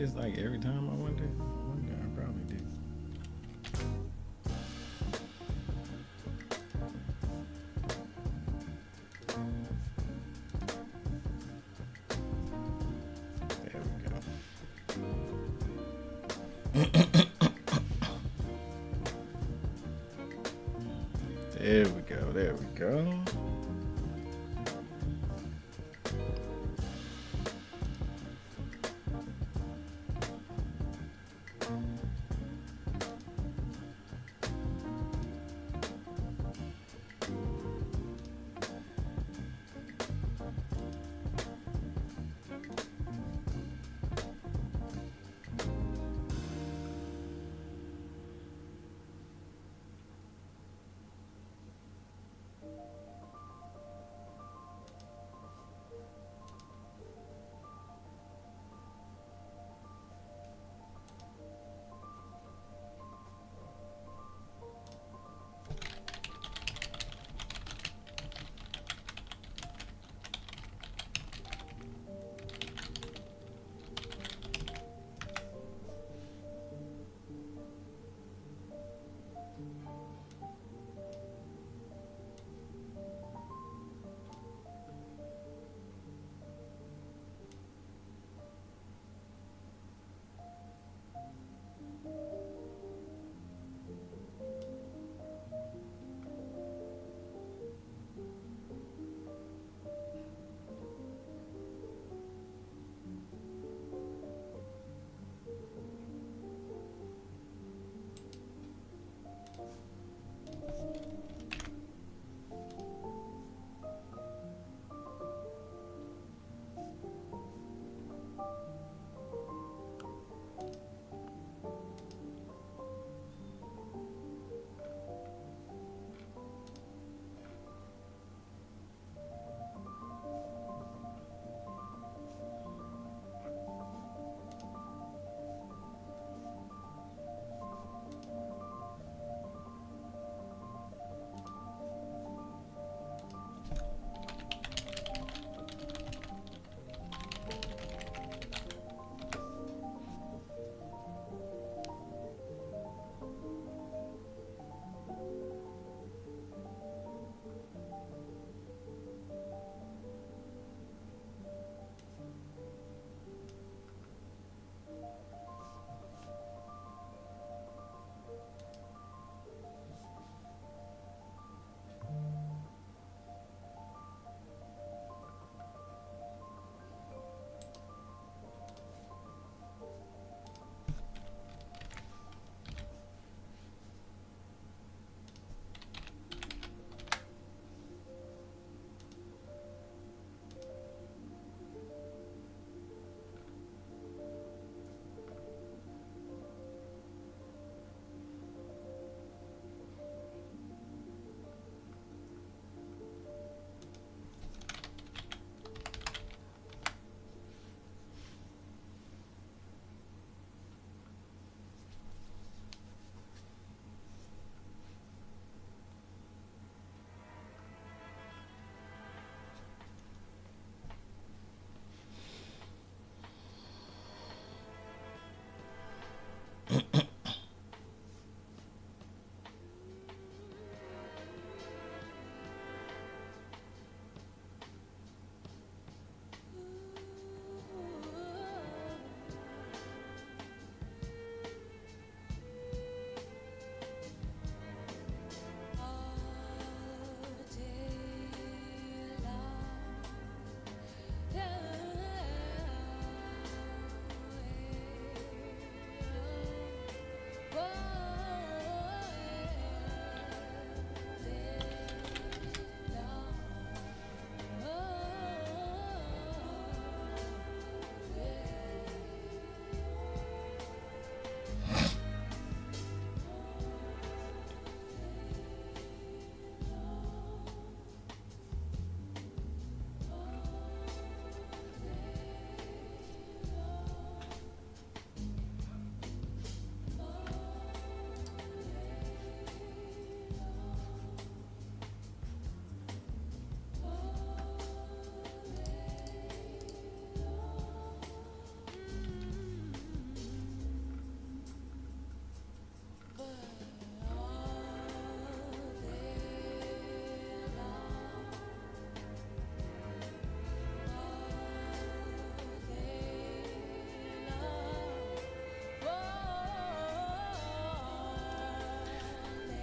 It's like every time I wonder. I probably do. There we go. There we go.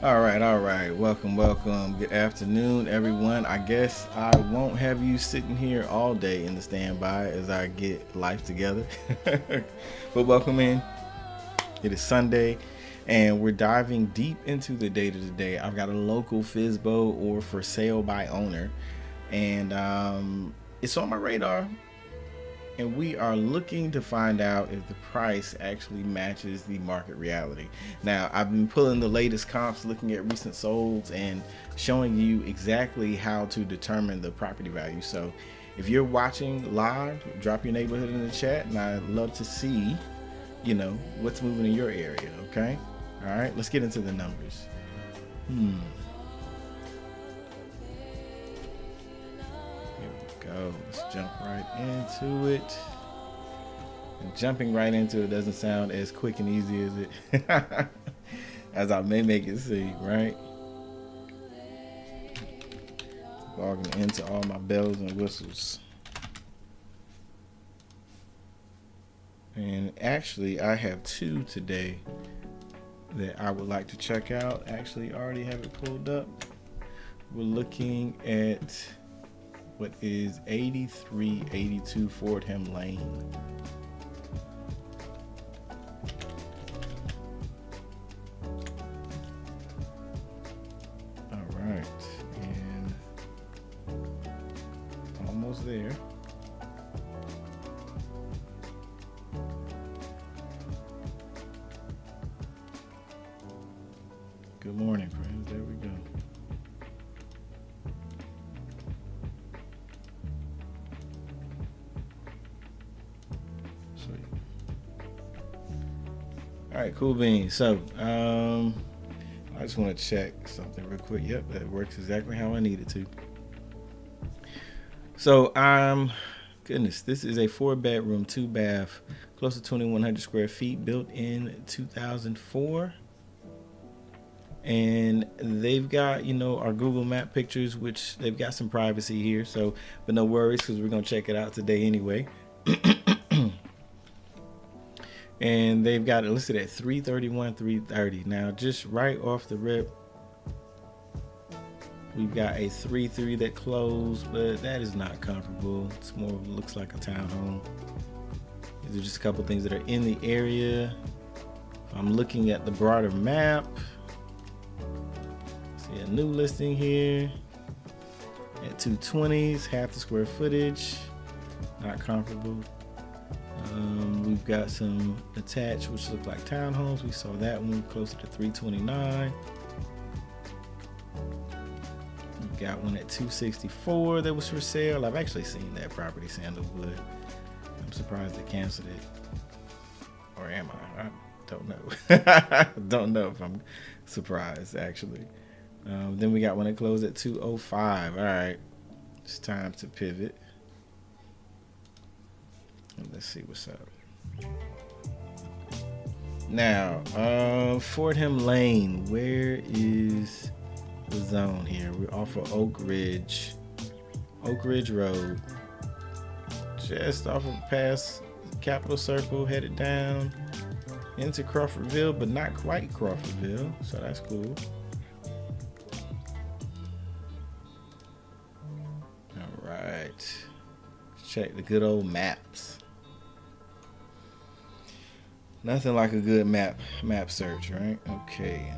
All right. Welcome. Good afternoon, everyone. I guess I won't have you sitting here all day in the standby as I get life together. But welcome in. It is Sunday, and we're diving deep into the data today. I've got a local FSBO or for sale by owner, and it's on my radar. And we are looking to find out if the price actually matches the market reality. Now, I've been pulling the latest comps, looking at recent solds, and showing you exactly how to determine the property value. So if you're watching live, drop your neighborhood in the chat, and I'd love to see, what's moving in your area, okay? All right, let's get into the numbers. Go. Let's jump right into it. And jumping right into it doesn't sound as quick and easy as it as I may make it seem, right? Logging into all my bells and whistles. And actually, I have two today that I would like to check out. Actually, I already have it pulled up. We're looking at what is 8382 Fordham Lane. All right, and almost there. Good morning, friends. There we go. All right, cool beans. So, I just want to check something real quick. Yep, that works exactly how I need it to. So, goodness, this is a 4-bedroom, 2-bath, close to 2,100 square feet, built in 2004. And they've got, our Google Map pictures, which they've got some privacy here. So, but no worries, because we're going to check it out today anyway. And they've got it listed at $331,330. Now, just right off the rip, we've got a 3.3 that closed, but that is not comparable. It's more looks like a townhome. These are just a couple things that are in the area. I'm looking at the broader map. See a new listing here at 220s, half the square footage, not comparable. We've got some attached, which look like townhomes. We saw that one closer to 329. We've got one at 264 that was for sale. I've actually seen that property, Sandalwood. I'm surprised they canceled it. Or am I? I don't know. Don't know if I'm surprised, actually. Then we got one that closed at 205. All right. It's time to pivot. Let's see what's up. Now, Fordham Lane. Where is the zone here? We're off of Oak Ridge Road. Just off of past Capitol Circle, headed down into Crawfordville, but not quite Crawfordville. So that's cool. All right. Let's check the good old maps. Nothing like a good map search, right? Okay.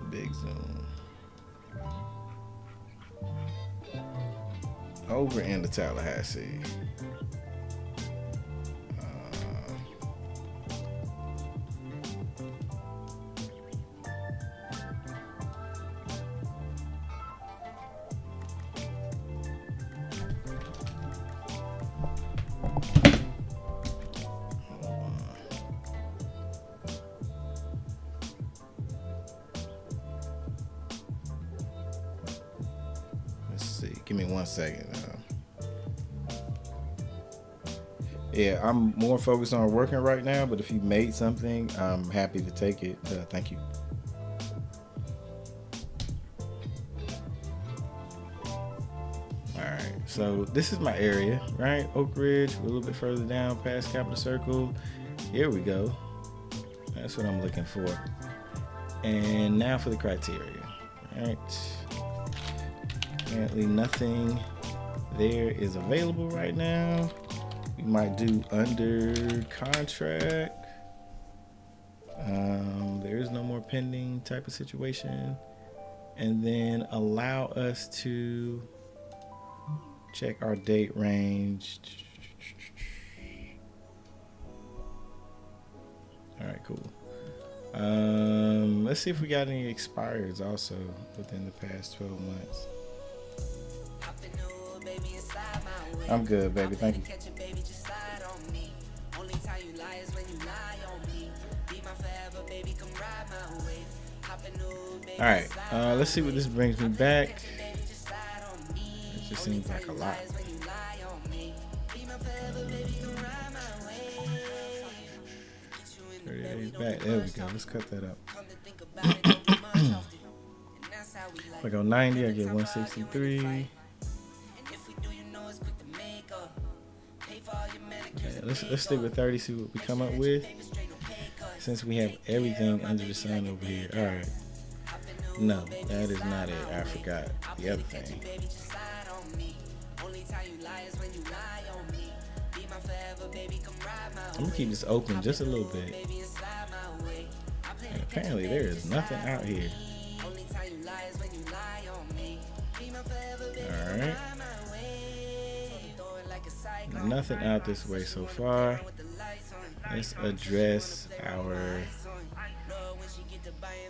Big zoom. Over into Tallahassee. Give me 1 second. Yeah, I'm more focused on working right now, but if you made something, I'm happy to take it. Thank you. All right, so this is my area, right? Oak Ridge, a little bit further down past Capitol Circle. Here we go. That's what I'm looking for. And now for the criteria. All right. Apparently nothing there is available right now. We might do under contract. There is no more pending type of situation. And then allow us to check our date range. All right, cool. Let's see if we got any expires also within the past 12 months. I'm good, baby. Thank you. All right. Let's see what this brings me back. It just seems like a lot. 30 days back. There we go. Let's cut that up. If I go 90, I get 163. Okay, let's stick with 30, see what we come up with. Since we have everything under the sun over here. All right. No, that is not it. I forgot the other thing. I'm gonna keep this open just a little bit. And apparently there is nothing out here. Alright. Nothing out this way so far. Let's address our...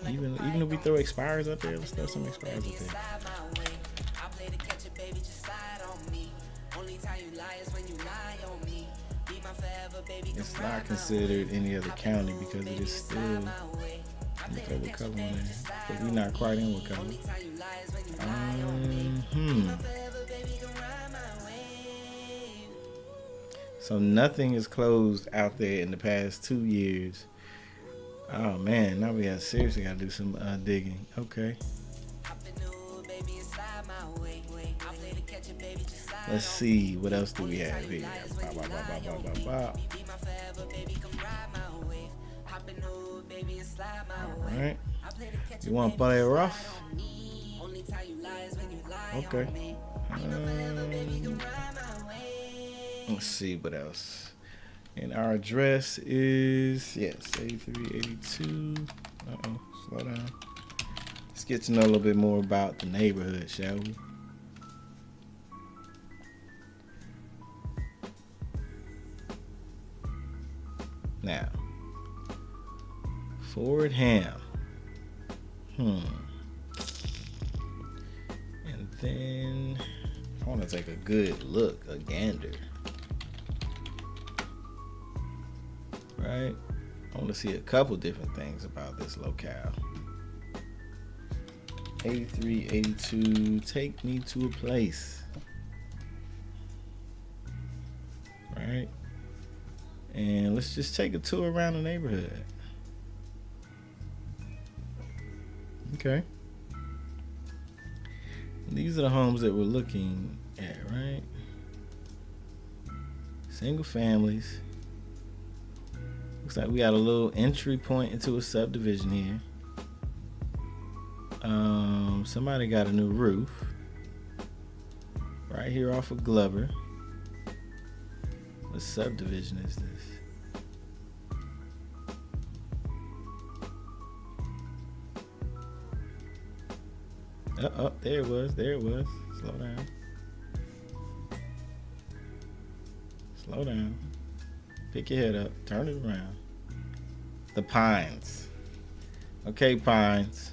Even if we throw expires up there, let's throw some expires up there. It's not considered any other county because it is still with cover on there. But we're not quite in with cover. So nothing is closed out there in the past 2 years. Oh man, now we have seriously got to do some digging. Okay. Let's see, what else do we have here? Alright. You want to play it rough? Okay. Let's see what else. And our address is, yes, 8382. Uh-oh, slow down. Let's get to know a little bit more about the neighborhood, shall we? Now, Fordham. And then I want to take a good look, a gander. Right? I want to see a couple different things about this locale. 8382, take me to a place. Right? And let's just take a tour around the neighborhood. Okay. These are the homes that we're looking at, right? Single families. Looks like we got a little entry point into a subdivision here. Somebody got a new roof. Right here off of Glover. What subdivision is this? Oh, there it was. There it was. Slow down. Slow down. Pick your head up. Turn it around. The Pines. Okay, Pines.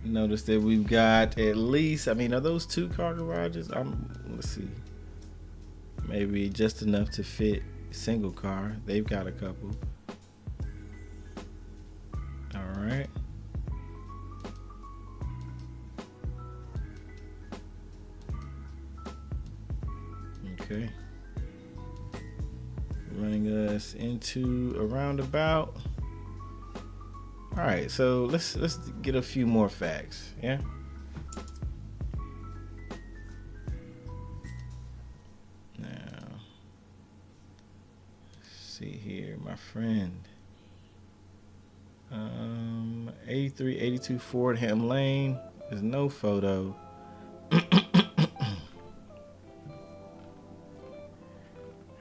Notice that we've got at least, I mean, are those 2-car garages? Let's see. Maybe just enough to fit single car. They've got a couple. All right. Okay. Running us into a roundabout. All right, so let's get a few more facts, yeah? Now, see here, my friend. 8382 Fordham Lane. There's no photo.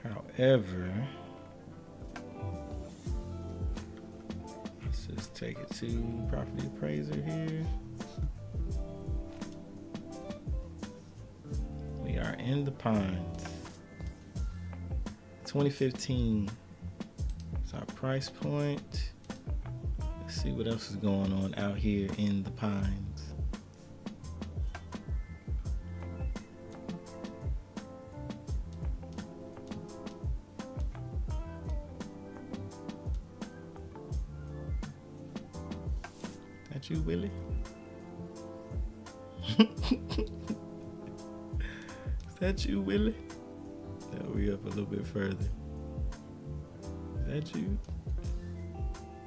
However, let's just take it to property appraiser here. We are in the Pines. 2015. It's our price point. Let's see what else is going on out here in the Pines. That you, Willie? Is that you, Willie? No, we up a little bit further. Is that you?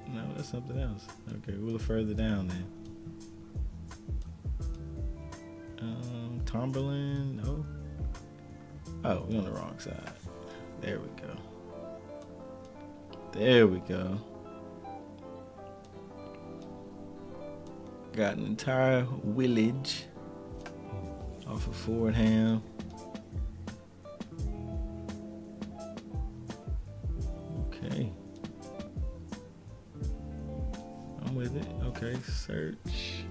No, that's something else. Okay, we'll look further down then. Tomberlin, no. Oh, we're on the wrong side. There we go. There we go. Got an entire village off of Fordham. Okay. I'm with it. Okay, search.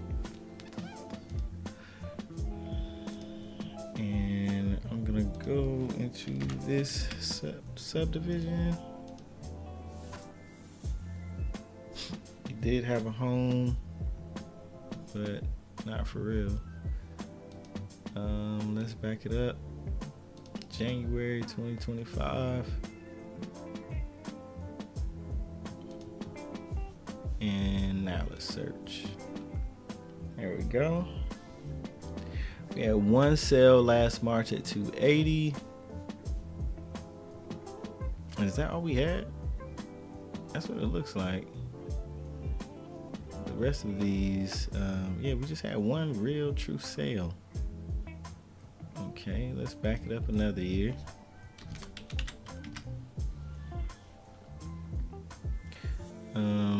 And I'm gonna go into this subdivision. He did have a home, but not for real. Let's back it up. January 2025. And now let's search. There we go. We had one sale last March at 280. And is that all we had? That's what it looks like. The rest of these, yeah, we just had one real true sale. Okay, let's back it up another year.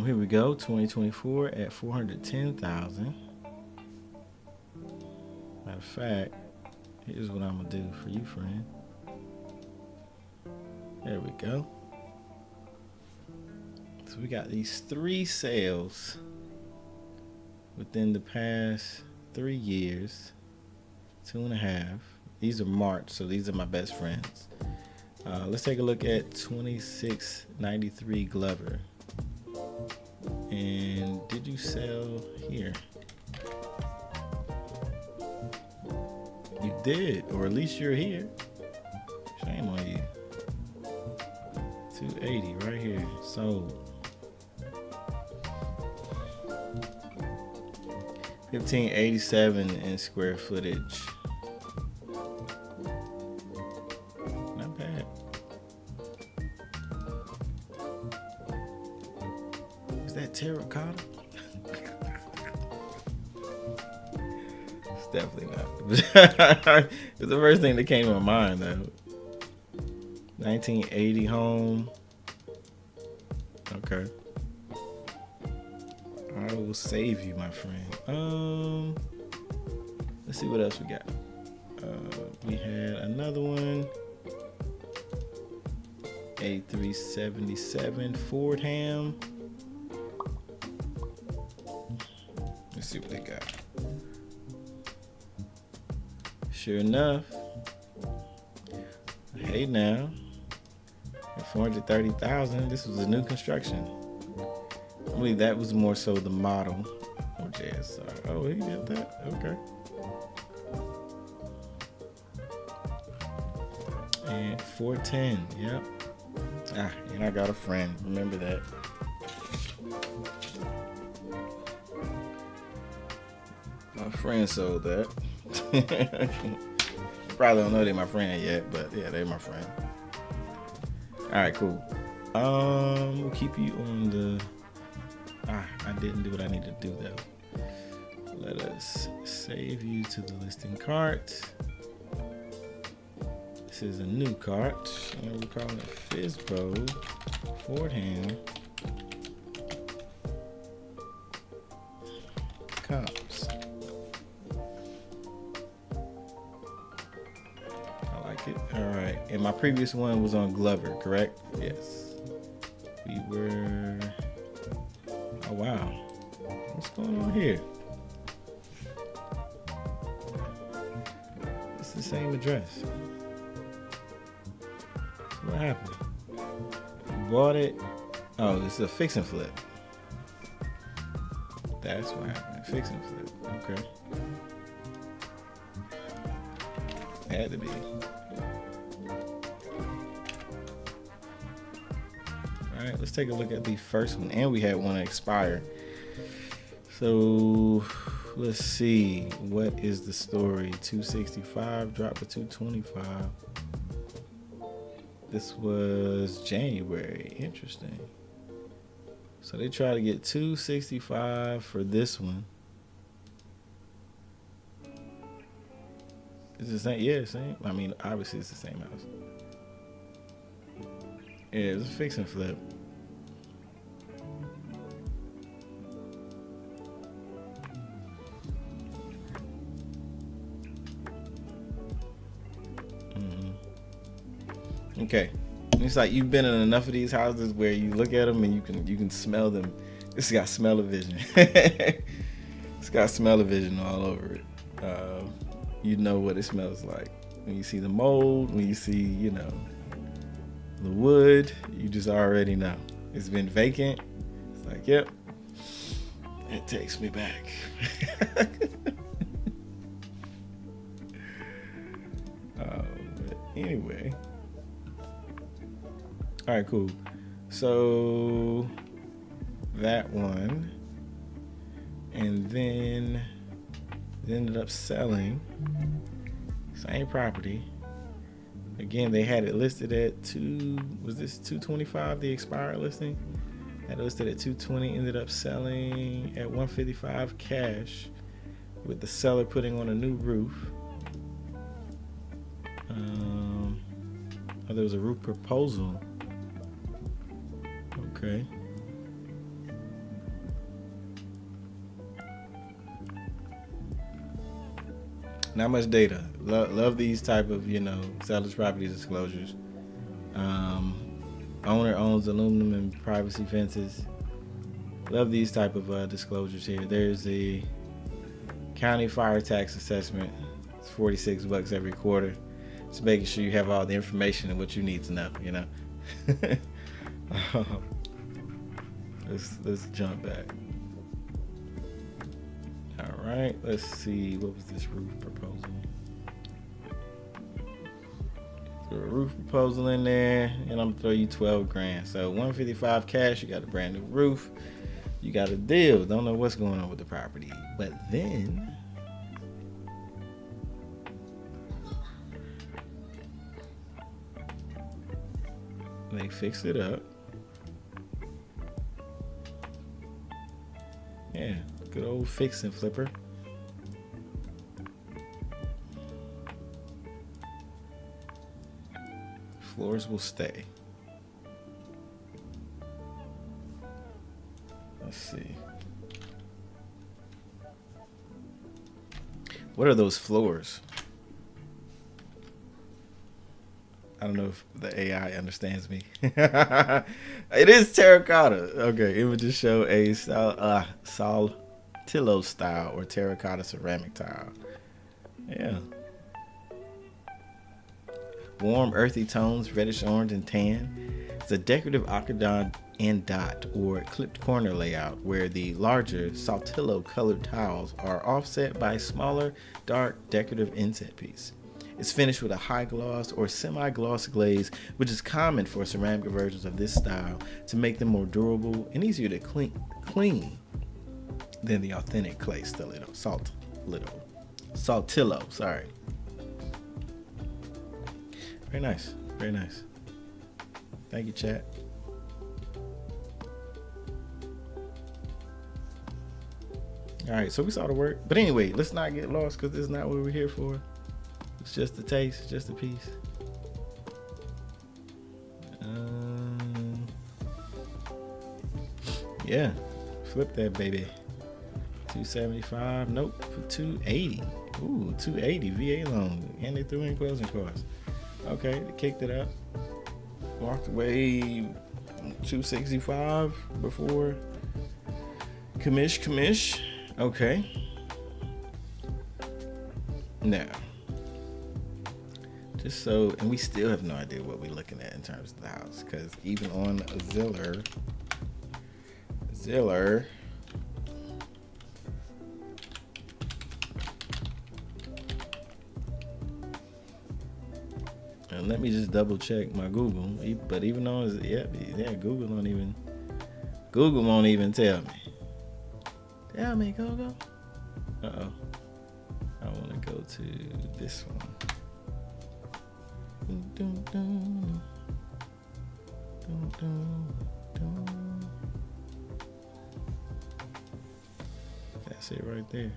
Here we go, 2024 at 410,000. Matter of fact, here's what I'm gonna do for you, friend. There we go. So we got these 3 sales within the past 3 years, 2.5. These are March, so these are my best friends. Let's take a look at 2693 Glover. And did you sell here? You did, or at least you're here. Shame on you. 280 right here, sold. 1587 in square footage. Not bad. Is that terracotta? It's definitely not. It's the first thing that came to my mind though. 1980 home. Okay. I will save you, my friend. Let's see what else we got. We had another one. 8377 Fordham. Let's see what they got. Sure enough. Hey now. At 430,000. This was a new construction. I believe that was more so the model. Oh, JSR. Oh, he did that? Okay. And 410. Yep. And I got a friend. Remember that. My friend sold that. Probably don't know they're my friend yet, but yeah, they're my friend. All right, cool. We'll keep you on the. I didn't do what I need to do though. Let us save you to the listing cart. This is a new cart, and we're calling it FSBO Ford Ham Comps. I like it. All right, and my previous one was on Glover, correct? Yes. We were. Oh wow, what's going on here? It's the same address. What happened? You bought it. Oh, this is a fix and flip. That's what happened. Fix and flip. Okay. Had to be. All right, let's take a look at the first one. And we had one expire. So let's see. What is the story? 265 dropped to 225. This was January. Interesting. So they try to get 265 for this one. Is it the same? Yeah, same. I mean, obviously it's the same house. Yeah, it was a fix and flip. Okay, it's like you've been in enough of these houses where you look at them and you can smell them. It's got smell-o-vision. It's got smell-o-vision all over it. You know what it smells like when you see the mold, when you see the wood. You just already know it's been vacant. It's like, yep, it takes me back. But anyway. All right, cool. So that one, and then they ended up selling same property. Again, they had it listed at $225, the expired listing? Had it listed at $220, ended up selling at $155 cash, with the seller putting on a new roof. There was a roof proposal. Okay. Not much data. Love these type of seller's property disclosures. Owner owns aluminum and privacy fences. Love these type of disclosures here. There's a county fire tax assessment. It's $46 every quarter. Just making sure you have all the information and what you need to know. Let's jump back. All right, let's see. What was this roof proposal? Threw a roof proposal in there, and I'm gonna throw you $12,000. So $155 cash. You got a brand new roof. You got a deal. Don't know what's going on with the property, but then they fixed it up. Yeah, good old fix and flipper. Floors will stay. Let's see. What are those floors? I don't know if the AI understands me. It is terracotta. Okay, it would just show a Saltillo style or terracotta ceramic tile. Yeah. Warm, earthy tones, reddish orange and tan. It's a decorative octagon and dot or clipped corner layout where the larger Saltillo colored tiles are offset by a smaller, dark, decorative inset piece. It's finished with a high gloss or semi-gloss glaze, which is common for ceramic versions of this style to make them more durable and easier to clean than the authentic clay Saltillo. Sorry. Very nice. Very nice. Thank you, chat. All right, so we saw the work. But anyway, let's not get lost because this is not what we're here for. It's just a taste, just a piece. Yeah, flip that baby. 275. Nope, for 280. Ooh, 280 VA loan, and they threw in closing costs. Okay, they kicked it up. Walked away 265 before commish. Okay. Now, just so, and we still have no idea what we're looking at in terms of the house, because even on Zillow, and let me just double check my Google. But even though Google won't even tell me. Tell me, Google. Uh-oh. I want to go to this one. That's it right there.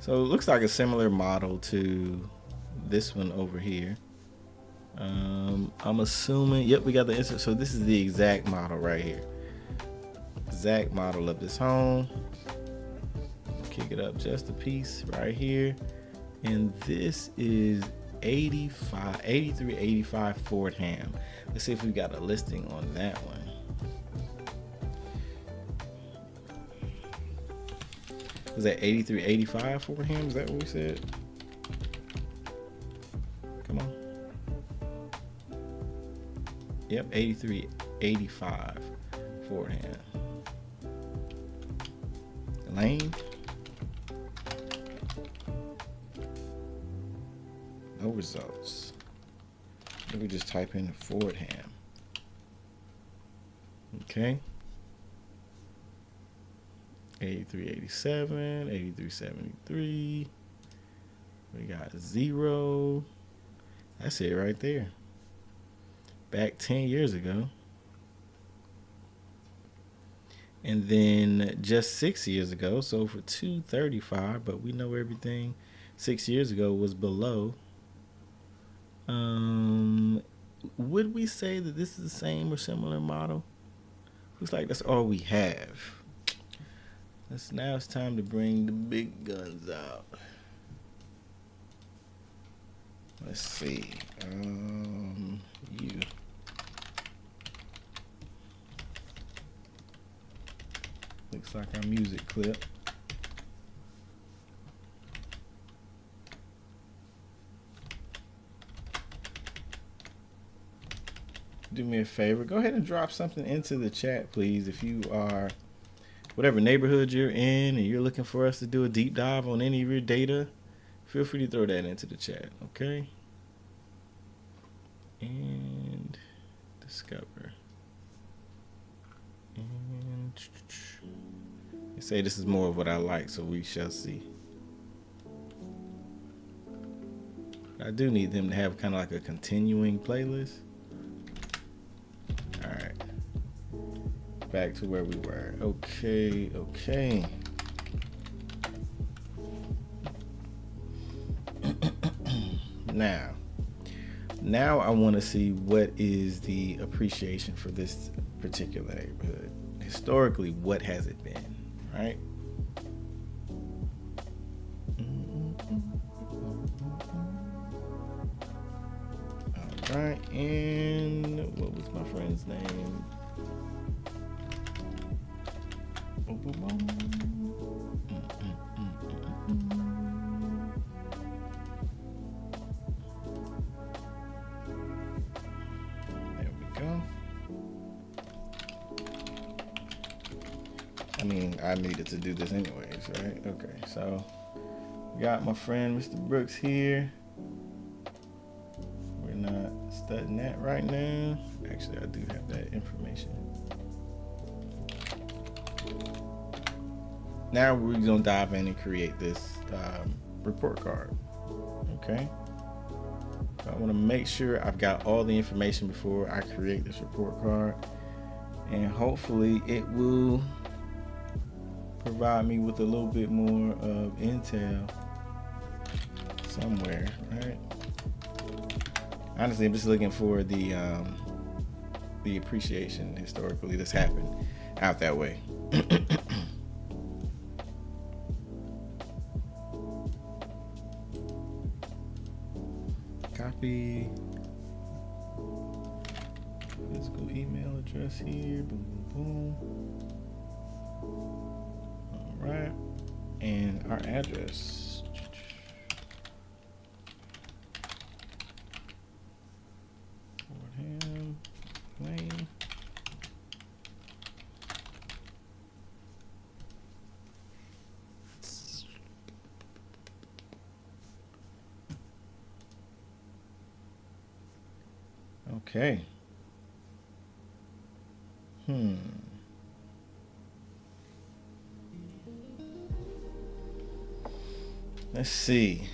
So it looks like a similar model to this one over here. I'm assuming, yep, we got the insert. So this is the exact model right here. Exact model of this home. Kick it up just a piece right here. And this is 8385 Fordham. Let's see if we got a listing on that one. Was that 8385 Fordham? Is that what we said? Come on. Yep, 8385 Fordham. Lane. No results. Maybe just type in Fordham. Okay. 8387, 8373. We got 0. That's it right there. Back 10 years ago. And then just 6 years ago, so for 235, but we know everything 6 years ago was below. Would we say that this is the same or similar model? Looks like that's all we have. Now it's time to bring the big guns out. Let's see. You. Looks like our music clip. Do me a favor, go ahead and drop something into the chat, please. If you are, whatever neighborhood you're in and you're looking for us to do a deep dive on any of your data, feel free to throw that into the chat, okay? And discover. And they say this is more of what I like, so we shall see. I do need them to have kind of like a continuing playlist. All right, back to where we were. Okay. Now I want to see what is the appreciation for this particular neighborhood. Historically, what has it been, right? All right, and what was my friend's name? There we go. I mean, I needed to do this anyways, right? Okay, so got my friend Mr. Brooks here. We're not studying that right now. Actually, I do have that information. Now we're gonna dive in and create this report card. Okay. So I want to make sure I've got all the information before I create this report card, and hopefully it will provide me with a little bit more of intel somewhere, right? Honestly, I'm just looking for the the appreciation historically that's happened out that way. Copy physical email address here. Boom, boom, boom. All right, and our address. Fordham Lane. Okay. Let's see.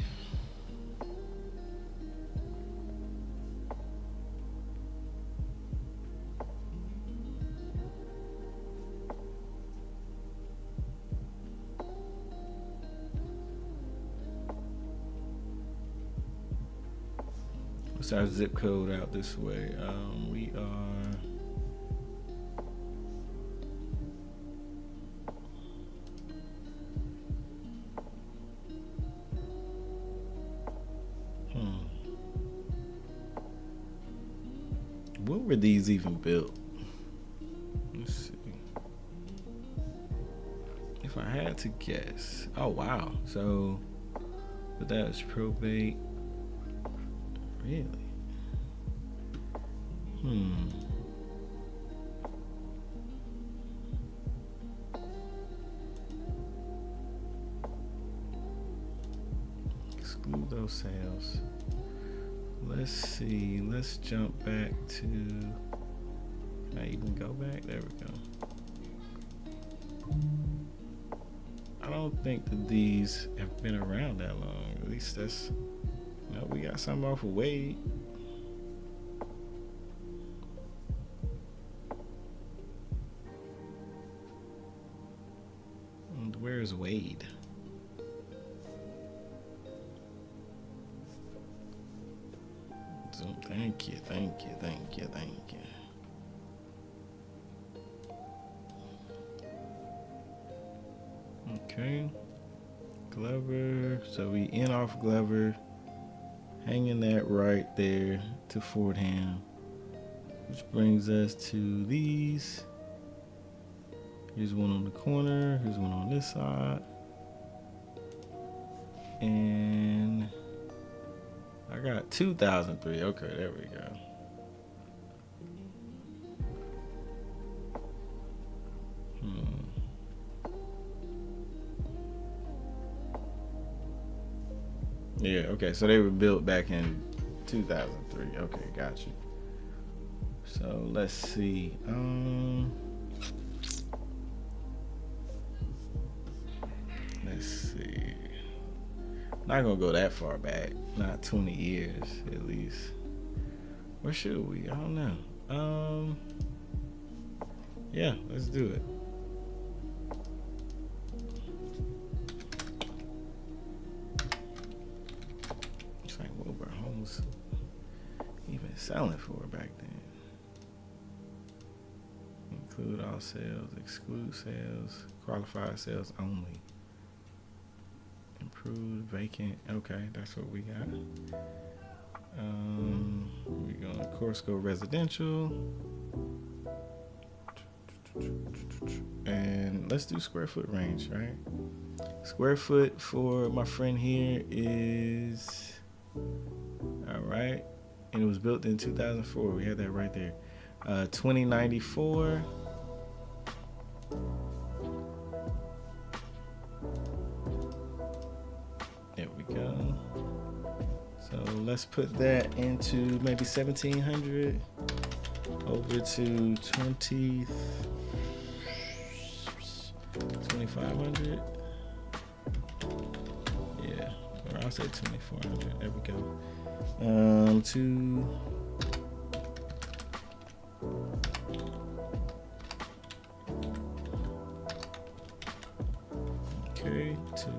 What's our zip code out this way? We are when were these even built? Let's see. If I had to guess. Oh wow. So but that's probate. Really? Exclude those sales. Let's see. Let's jump back to. Can I even go back? There we go. I don't think that these have been around that long. At least that's. No, we got something off of Wade. And where's Wade? So, thank you. Okay. Glover. So we in off Glover. Hanging that right there to Fordham, which brings us to these. Here's one on the corner, here's one on this side. And I got 2003. Okay, there we go. Yeah, okay, so they were built back in 2003. Okay, got you. So let's see. Let's see. Not gonna go that far back. Not 20 years, at least. Where should we? I don't know. Yeah, let's do it. Even selling for back then. Include all sales, exclude sales, qualified sales only. Improved vacant. Okay, that's what we got. We're gonna of course go residential. And let's do square foot range, right? Square foot for my friend here is all right. And it was built in 2004. We had that right there. 2094. There we go. So let's put that into maybe 1700 over to 2500. Yeah, or I'll say 2400. There we go. Okay, to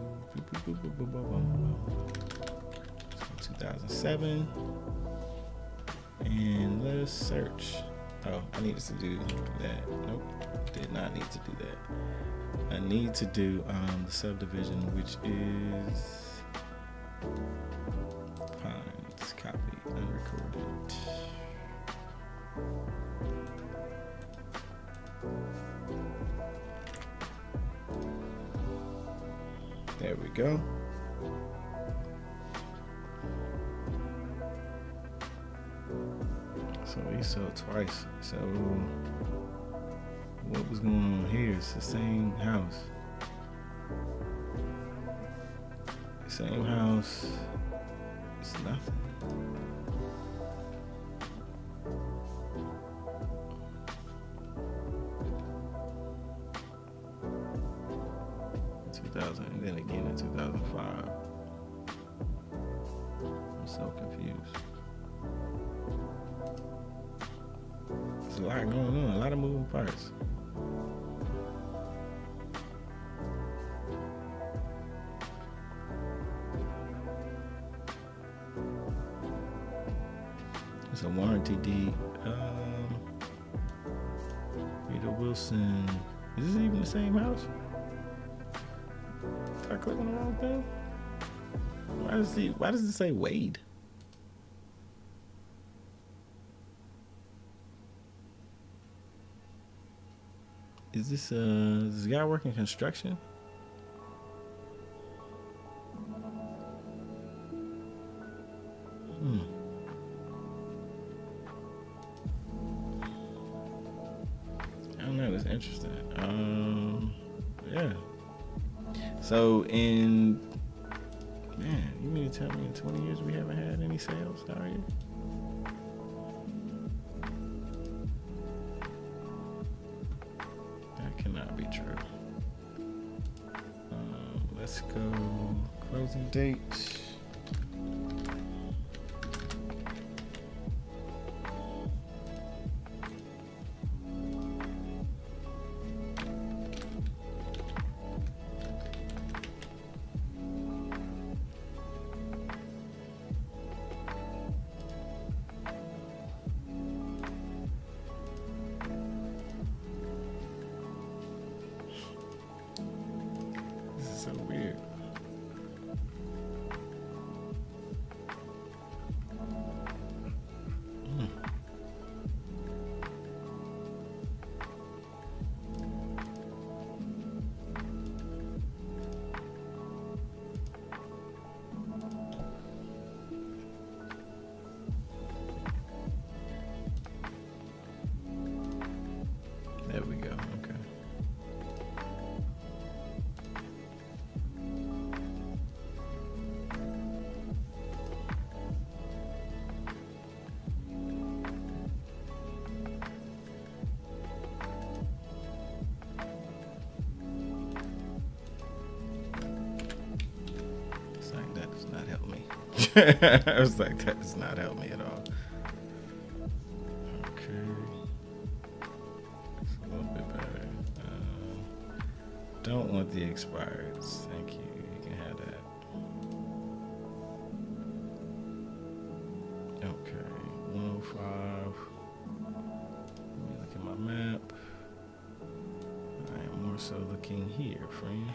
2007, and let's search. Oh, I needed to do that. Nope, did not need to do that. I need to do the subdivision, which is Pines, copy, unrecorded. There we go. So he sold twice. So what was going on here? It's the same house. Same house. It's nothing. And then again in 2005. I'm so confused. There's a lot going on, a lot of moving parts. It's a warranty deed. Rita Wilson. Is this even the same house? Did I click on the wrong thing? Why does it say Wade? Is this guy working construction? I don't know, that's interesting. Yeah. So man, you mean to tell me in 20 years we haven't had any sales out here? That cannot be true. Let's go closing dates. So weird. There we go. Okay. That does not help me. I was like, that does not help me at all. Okay. It's a little bit better. Don't want the expireds. Thank you. You can have that. Okay. 105. Let me look at my map. I am more so looking here, friend.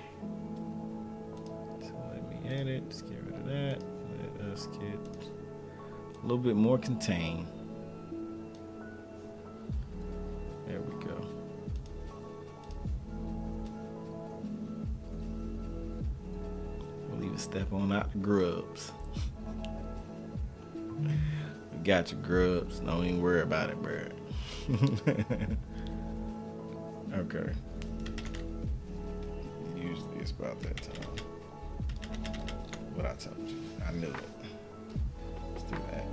Edit, let's get rid of that. Let us get a little bit more contained. There we go. We'll even step on out the grubs. We got your grubs. Don't even worry about it, bro. Okay. Usually it's about that time. What I told you. I knew it. Let's do that.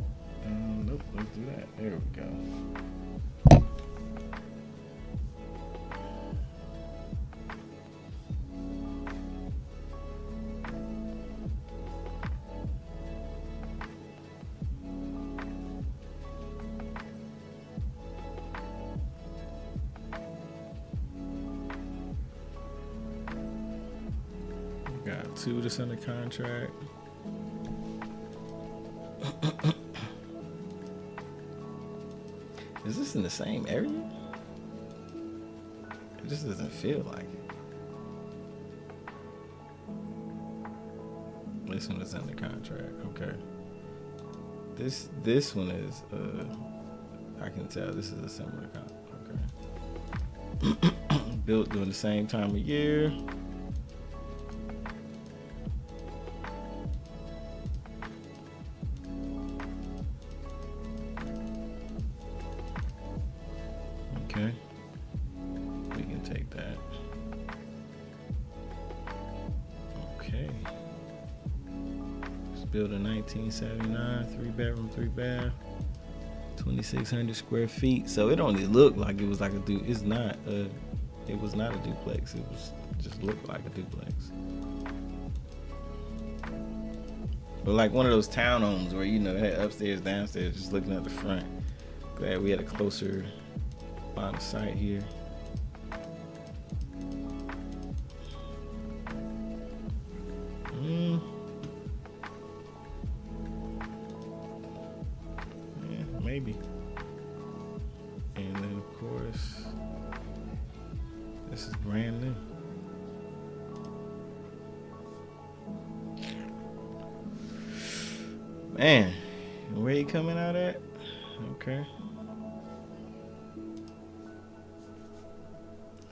Nope, let's do that. There we go. Got 2 that's under contract. Is this in the same area? It just doesn't feel like it. This one is under contract. Okay. This one is I can tell this is a similar contract. Okay. Built during the same time of year. Okay. We can take that. Okay. It's built in 1979, 3-bedroom, 3-bath, 2,600 square feet. So it only looked like it was like a It's not it was not a duplex. It just looked like a duplex. But like one of those townhomes where, you know, they had upstairs, downstairs, just looking at the front. Glad we had a closer line of sight here. Yeah, maybe. And then of course, this is brand new. Man, where you coming out at? Okay.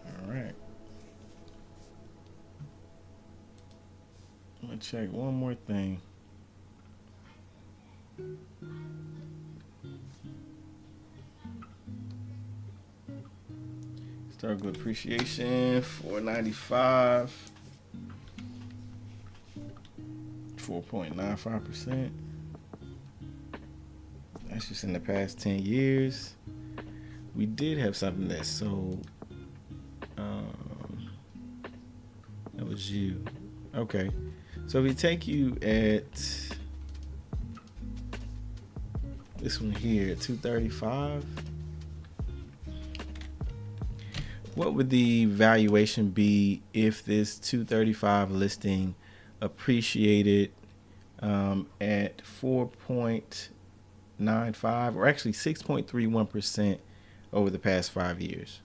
All right. I'm gonna check one more thing. Historical appreciation, 495, 4.95%. That's just in the past 10 years. We did have something that sold. That was you. Okay. So if we take you at this one here, 235, what would the valuation be if this 235 listing appreciated at 4.95 or actually 6.31% over the past 5 years?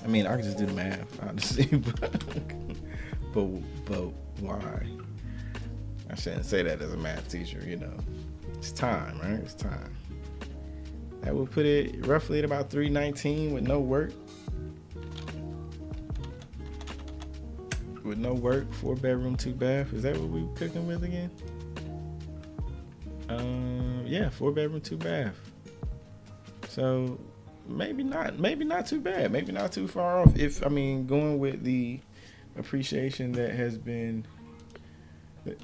I mean, I can just do the math, honestly, but why? I shouldn't say that as a math teacher, you know. It's time, right? It's time. That would put it roughly at about 319 with no work. With no work, 4-bedroom, 2-bath. Is that what we were cooking with again? Yeah, 4-bedroom, 2-bath. So maybe not too bad. Maybe not too far off. If I mean, going with the appreciation that has been, that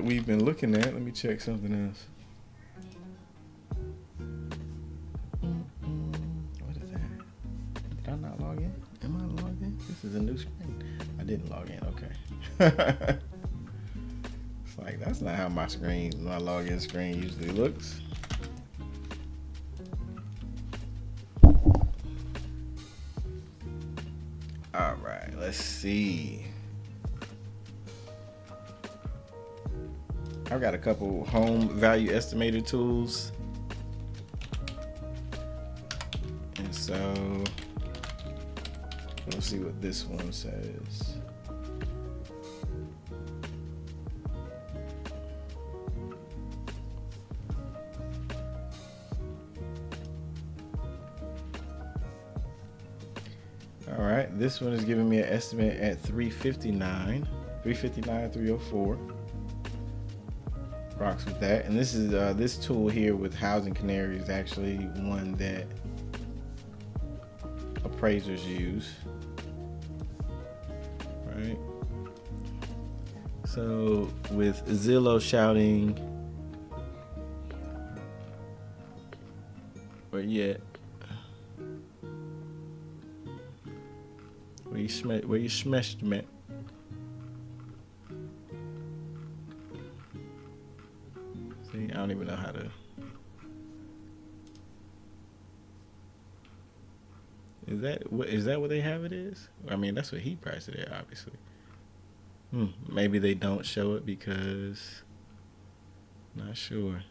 we've been looking at. Let me check something else. What is that? Did I not log in? Am I logged in? This is a new screen. I didn't log in. Okay. It's like that's not how my login screen usually looks. All right, let's see. I've got a couple home value estimator tools. And so we'll see what this one says. All right, this one is giving me an estimate at 304. Rocks with that. And this is this tool here with Housing Canary is actually one that appraisers use. Right. So with Zillow shouting, where you smashed me. See, I don't even know how to. Is that what they have it is? I mean, that's what he priced it at, obviously. Maybe they don't show it because not sure.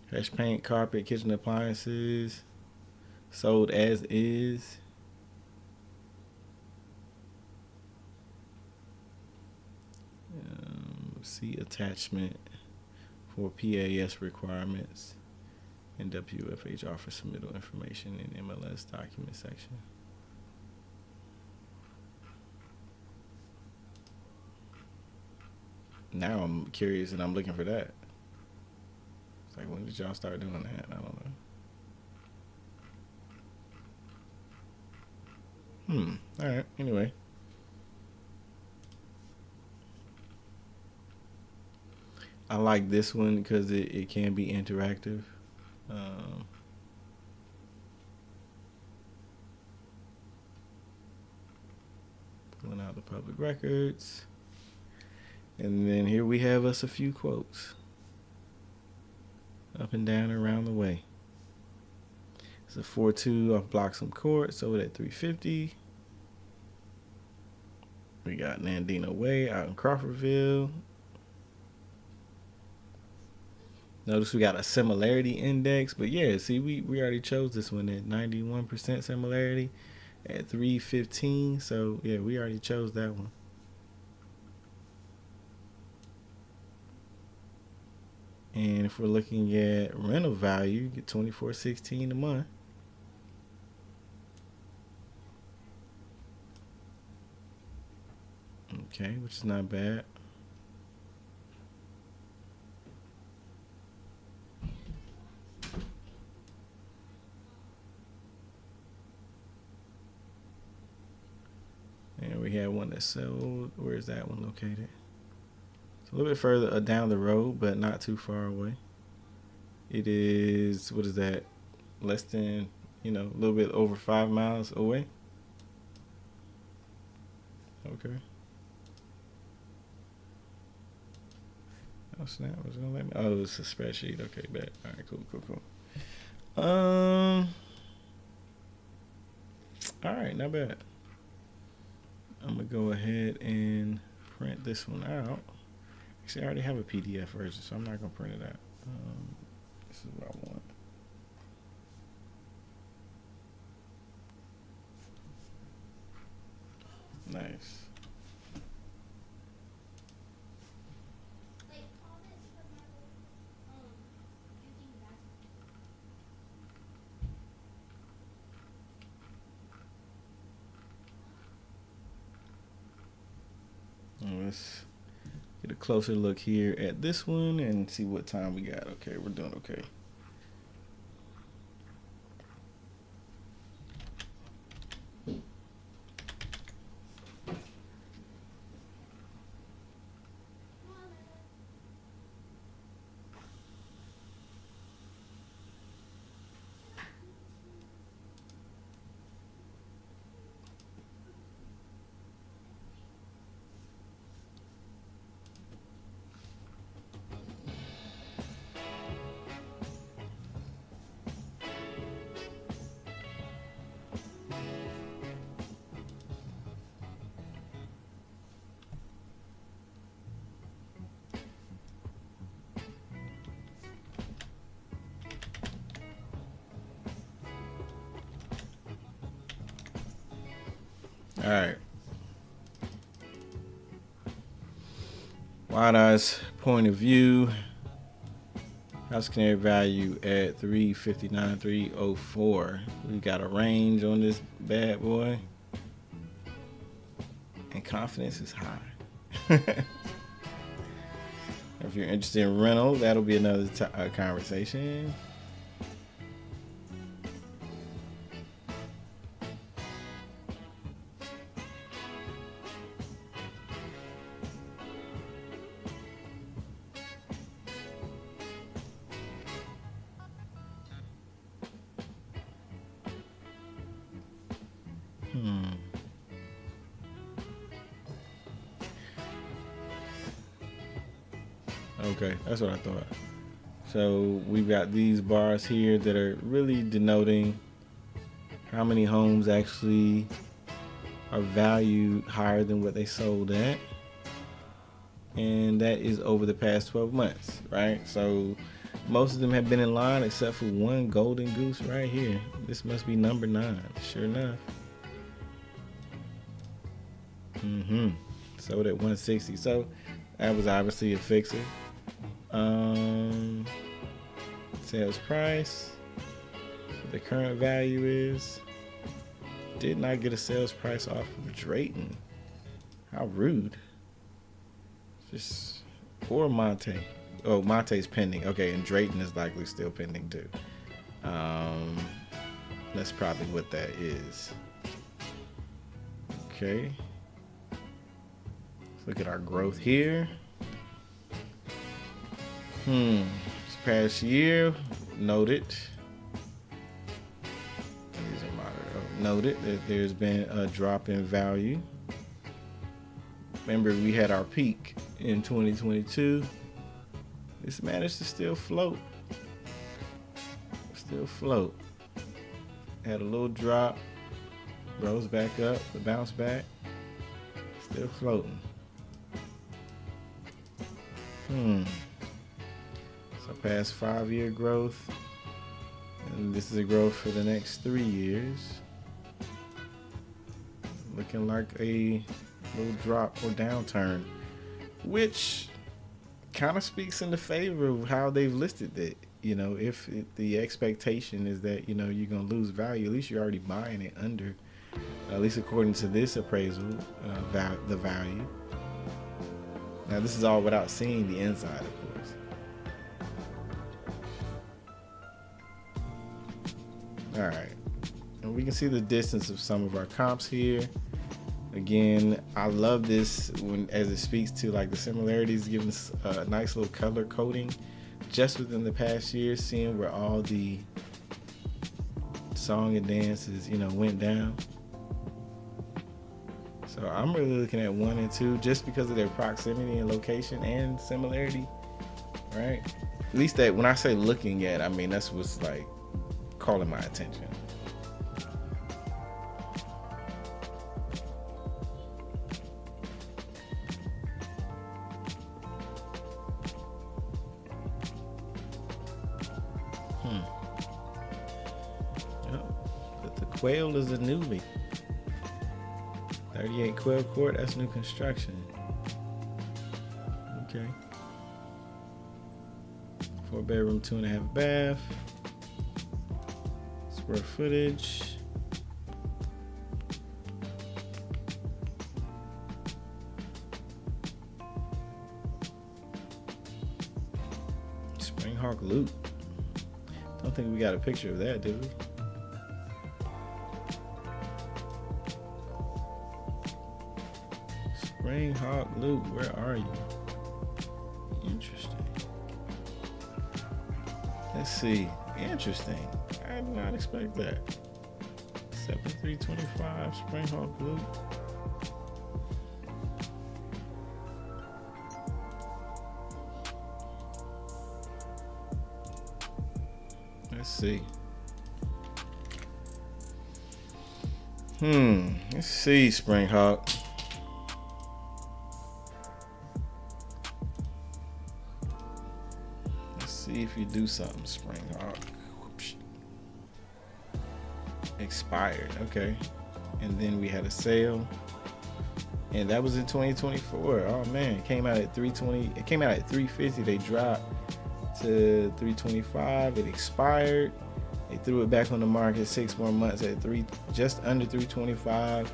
Fresh paint, carpet, kitchen appliances, sold as is. See attachment for PAS requirements, and WFH offers submittal information in MLS document section. Now I'm curious and I'm looking for that. It's like, when did y'all start doing that? I don't know. All right. Anyway. I like this one because it can be interactive. Pulling out the public records. And then here we have us a few quotes. Up and down around the way. It's a 4-2 off Bloxham Court, sold at $350. We got Nandina Way out in Crawfordville. Notice we got a similarity index, but yeah, see, we already chose this one at 91% similarity at $315. So yeah, we already chose that one. And if we're looking at rental value, you get $24.16 a month. Okay, which is not bad. And we had one that sold. Where is that one located? It's a little bit further down the road, but not too far away. It is, what is that? Less than, a little bit over 5 miles away. Okay. Oh snap! Was it gonna let me? Oh, it's a spreadsheet. Okay, bet. All right, cool. All right, not bad. I'm gonna go ahead and print this one out. Actually, I already have a PDF version, so I'm not gonna print it out. This is what I want. Nice. Let's get a closer look here at this one and see what time we got. Okay, we're doing okay. All right. Wide Eye's point of view. House Canary value at 359, 304. We got a range on this bad boy. And confidence is high. If you're interested in rental, that'll be another conversation. Okay, that's what I thought. So we've got these bars here that are really denoting how many homes actually are valued higher than what they sold at. And that is over the past 12 months, right? So most of them have been in line except for one golden goose right here. This must be number 9, sure enough. Sold at 160. So that was obviously a fixer. Sales price. The current value is. Did not get a sales price off of Drayton. How rude. Just or Monte. Oh, Monte's pending. Okay, and Drayton is likely still pending too. That's probably what that is. Okay. Let's look at our growth here. This past year, noted. Noted that there's been a drop in value. Remember, we had our peak in 2022. This managed to still float. Had a little drop, rose back up, but bounced back. Still floating. So past 5-year growth. And this is a growth for the next 3 years. Looking like a little drop or downturn, which kind of speaks in the favor of how they've listed it. If the expectation is that, you're going to lose value, at least you're already buying it under, at least according to this appraisal, the value. Now, this is all without seeing the inside, of course. All right. And we can see the distance of some of our comps here. Again, I love this as it speaks to like the similarities, giving us a nice little color coding just within the past year, seeing where all the song and dances, went down. So I'm really looking at 1 and 2 just because of their proximity and location and similarity, right? At least that when I say looking at, I mean, that's what's like calling my attention. But the Quail is a newbie. 38 Quail Court, that's new construction. Okay. 4-bedroom, 2.5 bath. Square footage. Springhawk Loop. Don't think we got a picture of that, did we? Springhawk Loop, where are you? Interesting. Let's see. Interesting. I did not expect that. 7325 Springhawk Loop. Let's see. Let's see, Springhawk. Let's see if you do something, Springhawk. Expired, okay. And then we had a sale, and that was in 2024. Oh man, it came out at 320. It came out at 350. They dropped to 325. It expired. They threw it back on the market 6 more months at just under 325.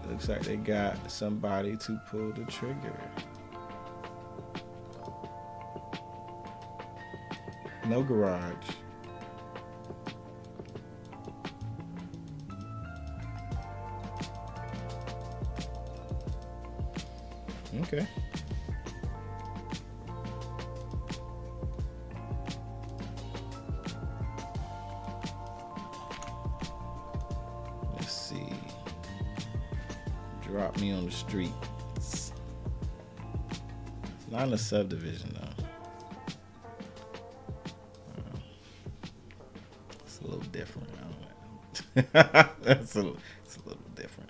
Looks like they got somebody to pull the trigger. No garage. Okay. Let's see. Drop me on the street. It's not in a subdivision though. It's a little different. I don't know. it's a little different.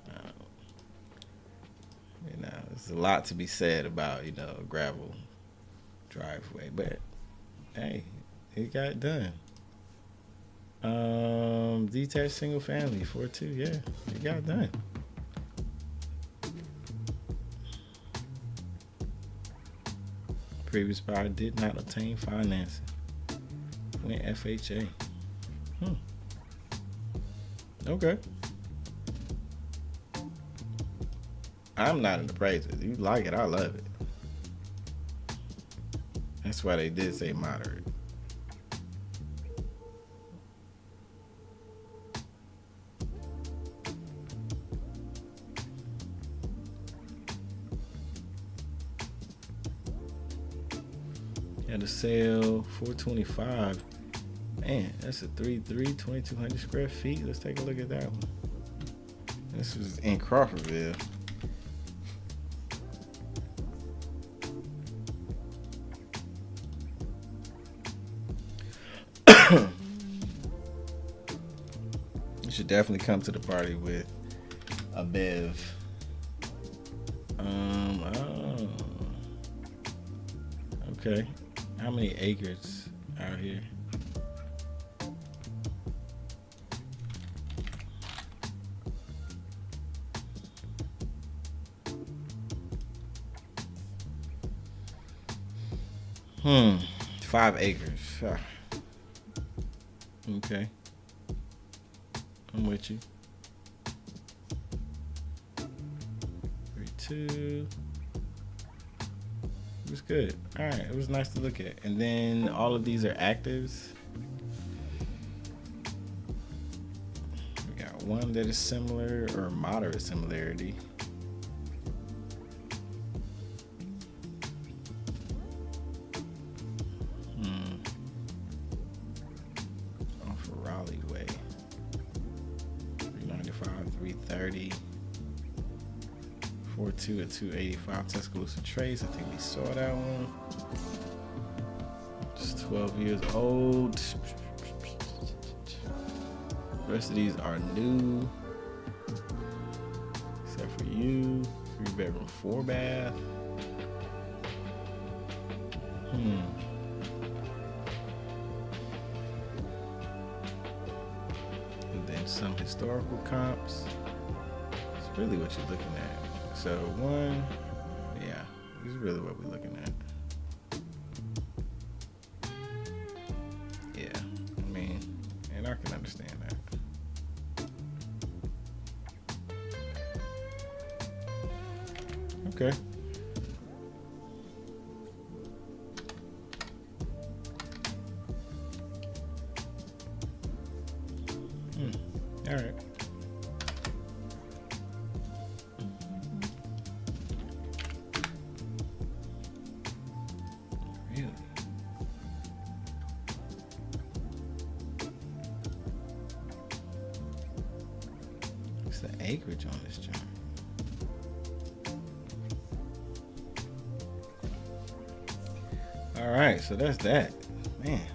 There's a lot to be said about a gravel driveway, but hey, it got done. Detached single family 4.2, yeah, it got done. Previous buyer did not obtain financing. Went FHA. Okay. I'm not an appraiser. You like it, I love it. That's why they did say moderate. Had a sale, 425. Man, that's a 3.3, 2,200 square feet. Let's take a look at that one. This was in Crawfordville. You should definitely come to the party with a Bev. Okay. How many acres out here? Hmm. 5 acres. Okay. I'm with you. 3.2. It was good. All right. It was nice to look at. And then all of these are actives. We got one that is similar or moderate similarity. Off of Raleigh Way. 395, 330. 4.2 at 285 Tuscaloosa Trace. I think we saw that one. Just 12 years old. The rest of these are new, except for you. 3-bedroom, 4-bath. And then some historical comps. It's really what you're looking at. So one, yeah, this is really what we're looking at. Yeah, I mean, and I can understand that. Okay. All right. The acreage on this joint. All right, so that's that, man.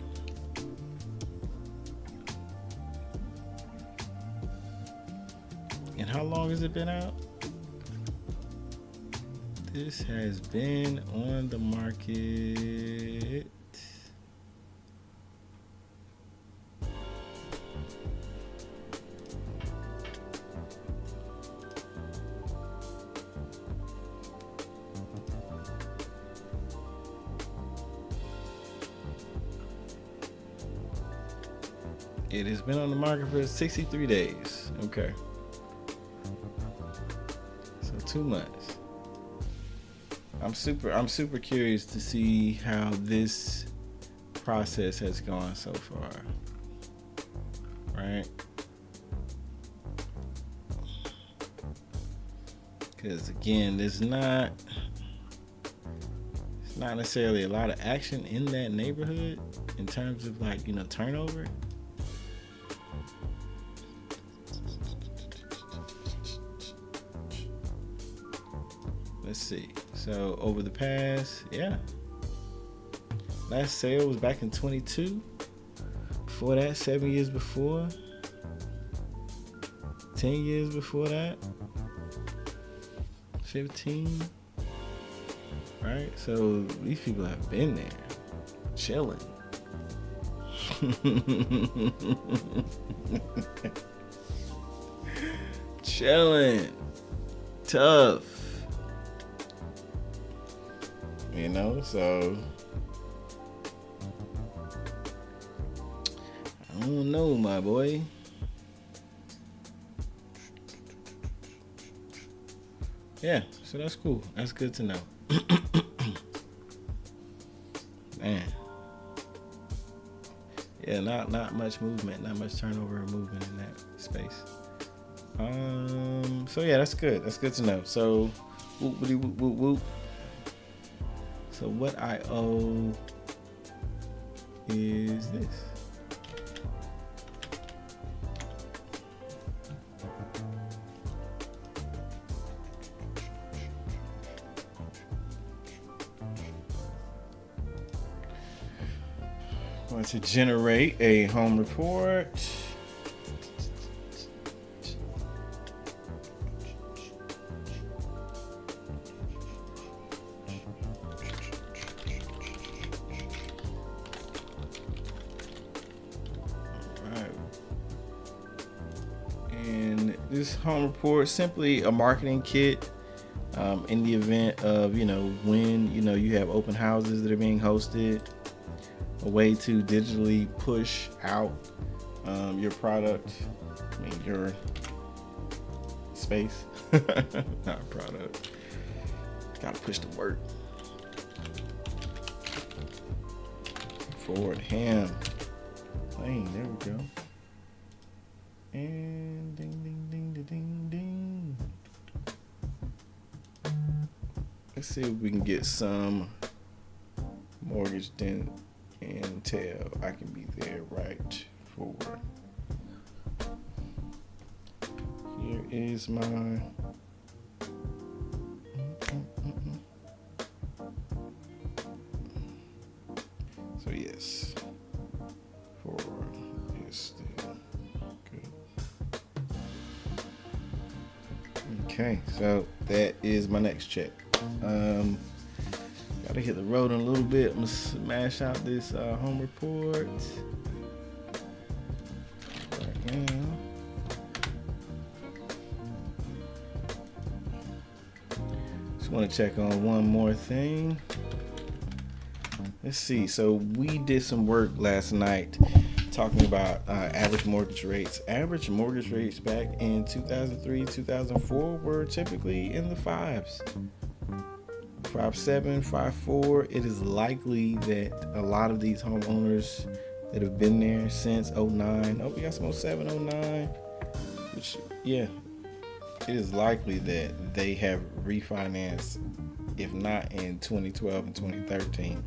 And how long has it been out? This has been on the market. It has been on the market for 63 days. Okay. So 2 months. I'm super curious to see how this process has gone so far. Right? Because again, it's not necessarily a lot of action in that neighborhood in terms of turnover. Let's see. So over the past, last sale was back in 22. Before that, 7 years before. 10 years before that, 15, right? So these people have been there, chilling. Chilling, tough, so I don't know, my boy. Yeah, so that's cool. That's good to know. Man. Yeah, not much movement, not much turnover or movement in that space. So yeah, that's good. That's good to know. So whoop whoop whoop whoop. So what I owe is this. Going to generate a home report. This home report simply a marketing kit in the event of when you have open houses that are being hosted, a way to digitally push out your product, your space. Not product, gotta push the work forward. Ham plane, there we go. And ding ding ding ding ding. Let's see if we can get some mortgage dent and tell. I can be there right forward. Here is my so yes, forward is still good. Okay, so that is my next check. Gotta hit the road in a little bit. I'm gonna smash out this home report right now. Just want to check on one more thing. Let's see. So we did some work last night talking about average mortgage rates. Average mortgage rates back in 2003, 2004 were typically in the fives. 5.7, 5.4. It is likely that a lot of these homeowners that have been there since 09. Oh, we got some 07, 09. Which, yeah, it is likely that they have refinanced, if not in 2012 and 2013,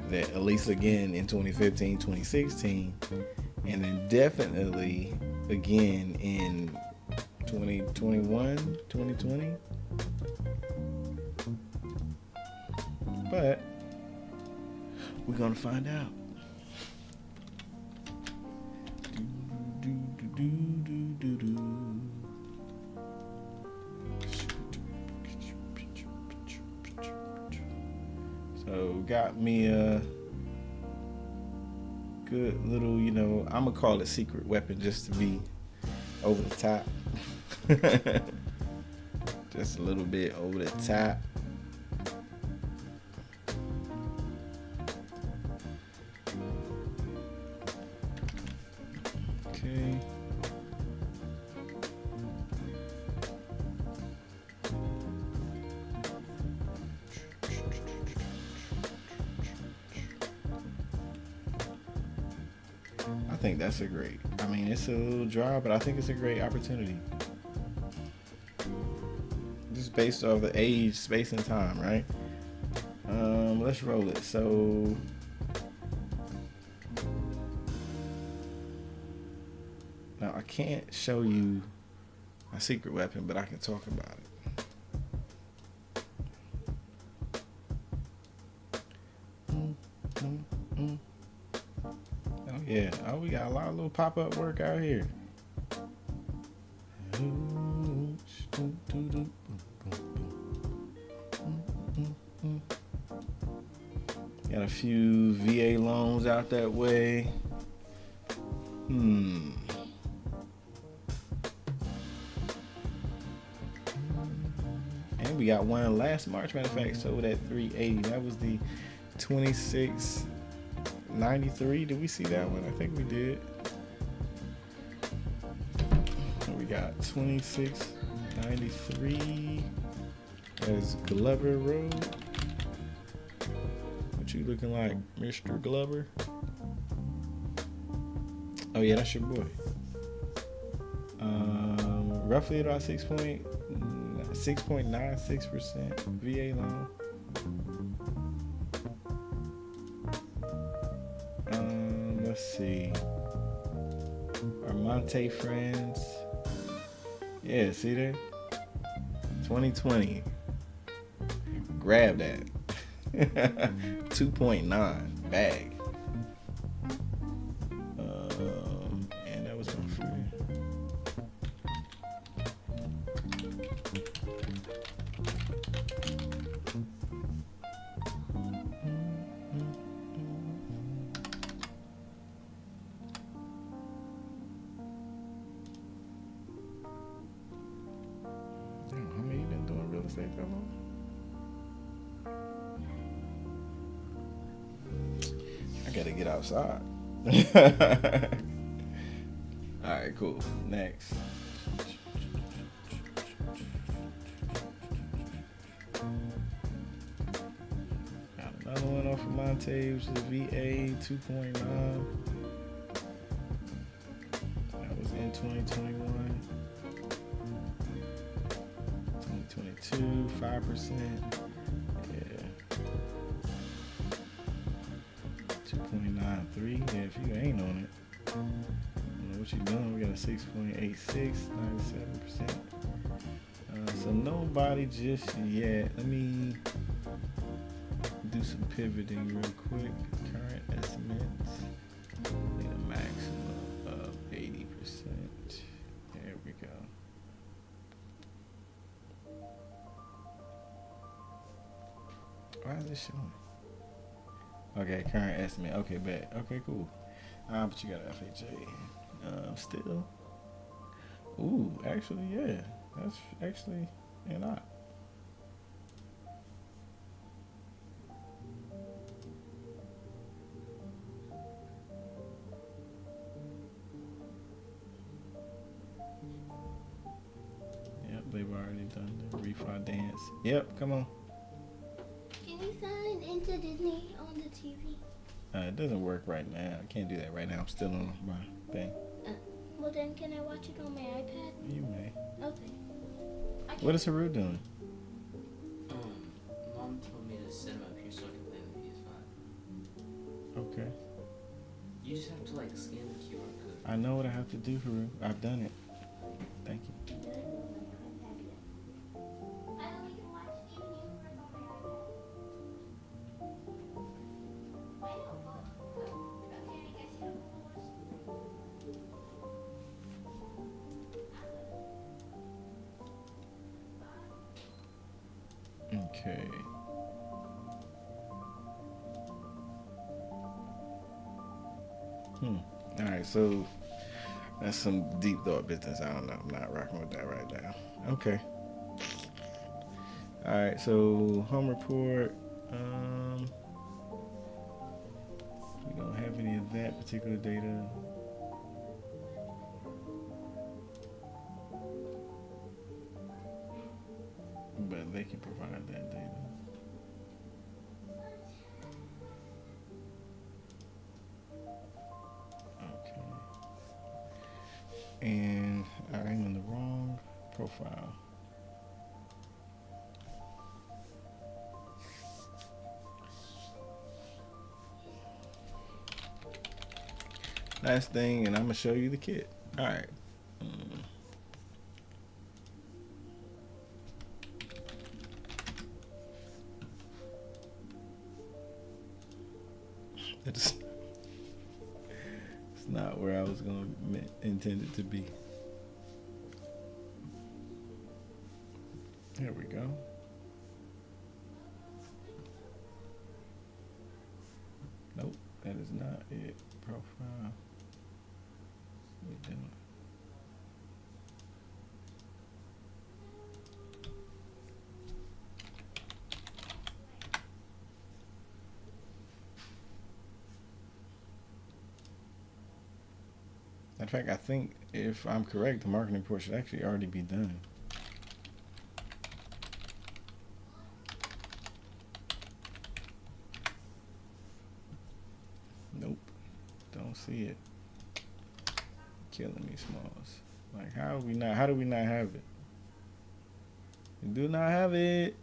that at least again in 2015, 2016, and then definitely again in 2021, 2020. But we're gonna find out. So got me a good little, I'm gonna call it secret weapon just to be over the top. Just a little bit over the top. Okay. I think that's it's a little dry, but I think it's a great opportunity. Just based off the age, space, and time, right? Let's roll it. So now I can't show you my secret weapon, but I can talk about it. Oh yeah. Oh, we got a lot of little pop-up work out here. Got a few VA loans out that way. And we got one last March, matter of fact, sold at 380. That was the 2693. Did we see that one? I think we did. We got 2693. That's Glover Road. What you looking like, Mr. Glover? Oh yeah, that's your boy. Roughly about 6.96% VA loan. Let's see. Armonte Friends. Yeah, see there? 2020. Grab that. 2.9 bag. And that was on free. How many you been doing real estate that long? I gotta get outside. Alright, cool. Next. Got another one off of Monte, which is VA 2.9. That was in 2021. 2022, 5%. Yeah. 2.93. Yeah, if you ain't on it, I don't know what you doing. We got a 6.86, 97%. So nobody just yet. Let me do some pivoting real quick. Current estimates. Need a maximum of 80%. There we go. Why is this showing? Okay, current estimate. Okay, bet. Okay, cool. But you got FHA. Still. Ooh, actually, yeah. That's actually not. Yep, they've already done the refi dance. Yep, come on. Can you sign into Disney on the TV? It doesn't work right now. I can't do that right now. I'm still on my thing. Well, then can I watch it on my iPad? You may. Okay. What is Haru doing? Mom told me to set him up here so I can play the PS5. Okay. You just have to like scan the QR code. I know what I have to do, Haru. I've done it. Thank you. Okay. All right, so that's some deep thought business. I don't know. I'm not rocking with that right now. Okay. All right, so home report. We don't have any of that particular data. But they can provide that data. Okay. And I'm in the wrong profile. Last thing, and I'm gonna show you the kit. All right. It's not where I was gonna intend it to be. There we go. Nope, that is not it. Profile. What we doing? In fact, I think if I'm correct, the marketing report should actually already be done. Nope, don't see it. Killing me, Smalls. Like, how do we not have it? We do not have it.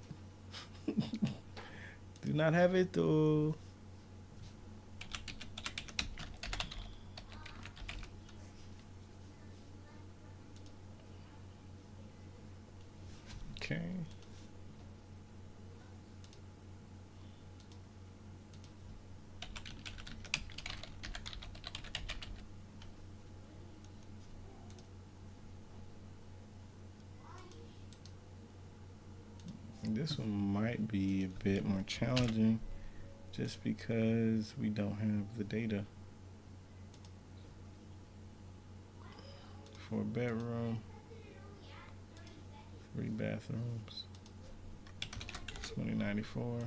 Do not have it though. Okay. This one might be a bit more challenging just because we don't have the data. For a bedroom, 3 bathrooms, 2094,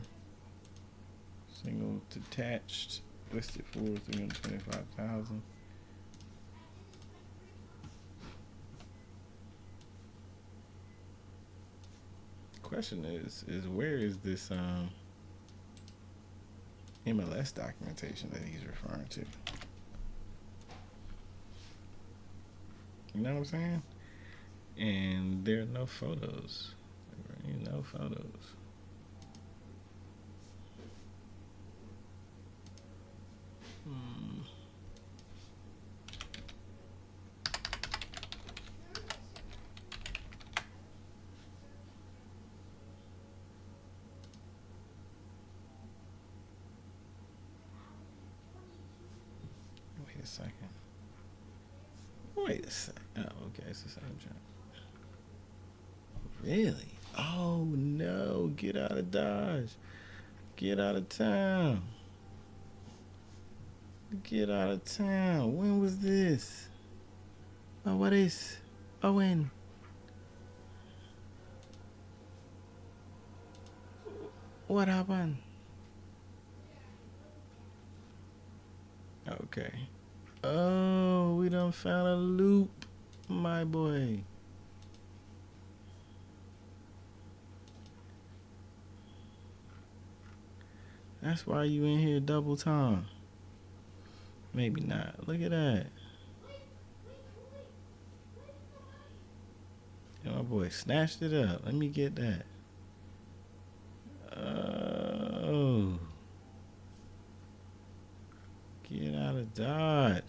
single detached, listed for 325,000. Question is where is this MLS documentation that he's referring to? You know what I'm saying? And there are no photos. There are no photos. Wait a second. Wait a second. Oh, okay, it's the same jump. Really? Oh no! Get out of Dodge. Get out of town. Get out of town. When was this? Oh, what is? Oh, when? What happened? Okay. Oh, we done found a loop, my boy. That's why you in here double time. Maybe not. Look at that. And my boy snatched it up. Let me get that. Oh. Get out of Dodge.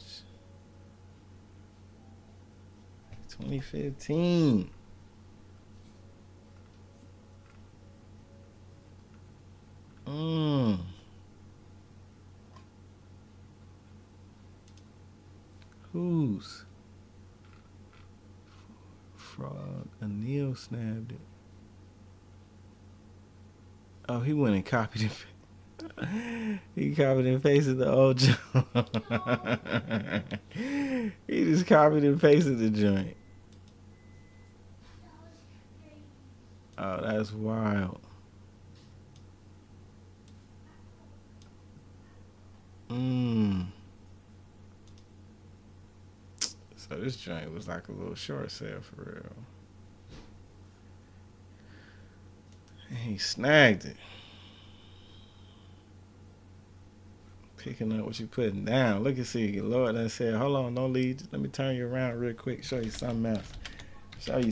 2015. Who's? Frog. Anil snapped it. Oh, he went and copied it. He copied and pasted the old joint. He just copied and pasted the joint. Oh, that's wild. So this joint was like a little short sale for real. And he snagged it. Picking up what you putting down. Look and see. Lord done said, hold on, don't leave. Let me turn you around real quick. Show you something else. Show you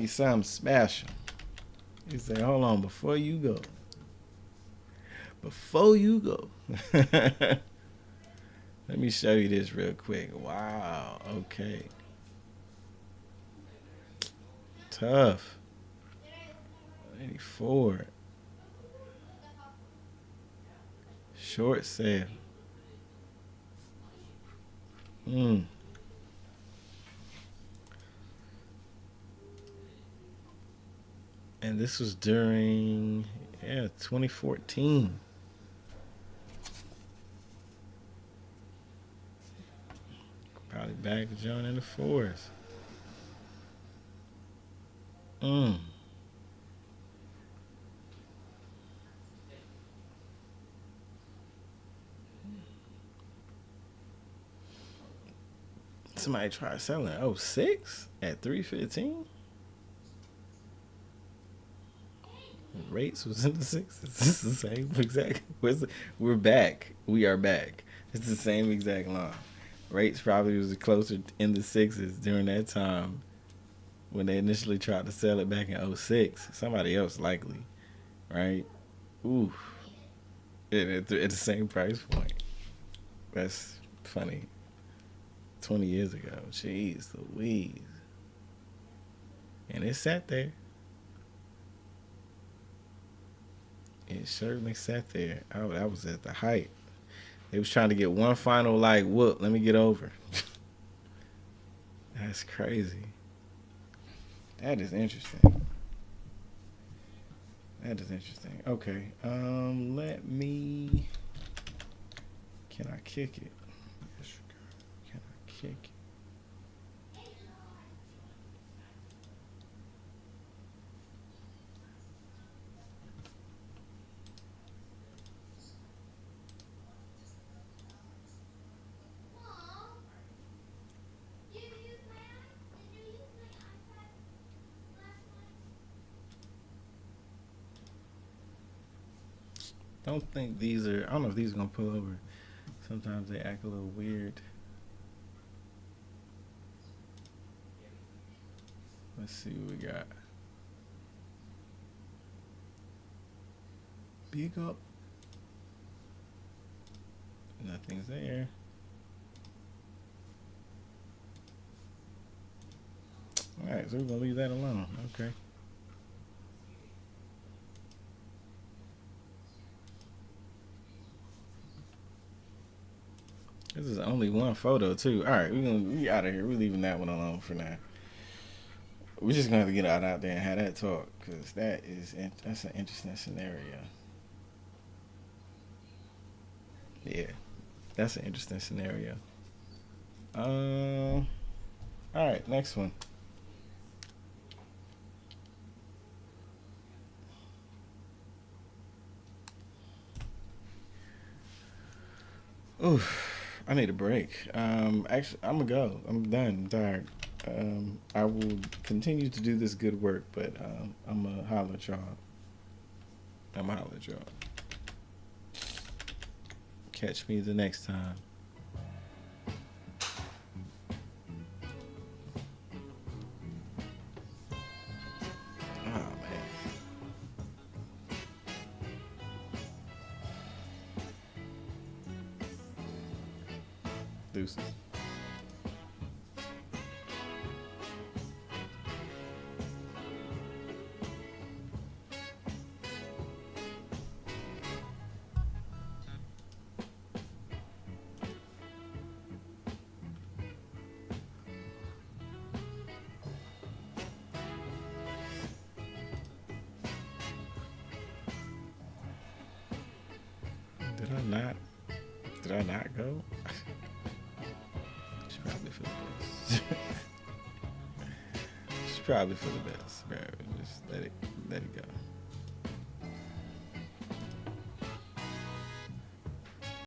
something special. He said, hold on, before you go. Let me show you this real quick. Wow. Okay. Tough. 84. Short sale. And this was during 2014. Probably back joining the force. Somebody tried selling 06 at 315. Rates was in the sixes. It's the same exact. We're back. We are back. It's the same exact line. Rates probably was closer in the sixes during that time when they initially tried to sell it back in 06. Somebody else likely, right? Ooh, at the same price point. That's funny. 20 years ago. Jeez Louise. And it sat there. It certainly sat there. Oh, that was at the height. They was trying to get one final whoop, let me get over. That's crazy. That is interesting. Okay. Let me. Can I kick it? Can I kick it? Don't think these are. I don't know if these are gonna pull over. Sometimes they act a little weird. Let's see what we got. Big up. Nothing's there. All right, so we're gonna leave that alone. Okay. This is only one photo too. All right, we out of here. We're leaving that one alone for now. We're just gonna have to get out there and have that talk because that's an interesting scenario. Yeah, that's an interesting scenario. All right, next one. Oof. I need a break. Actually, I'm gonna go. I'm done. I'm tired. I will continue to do this good work, but I'm gonna holler at y'all. Catch me the next time. Oh man. Deuces. Did I not go? It's probably for the best. It's probably for the best, bro. Just let it go.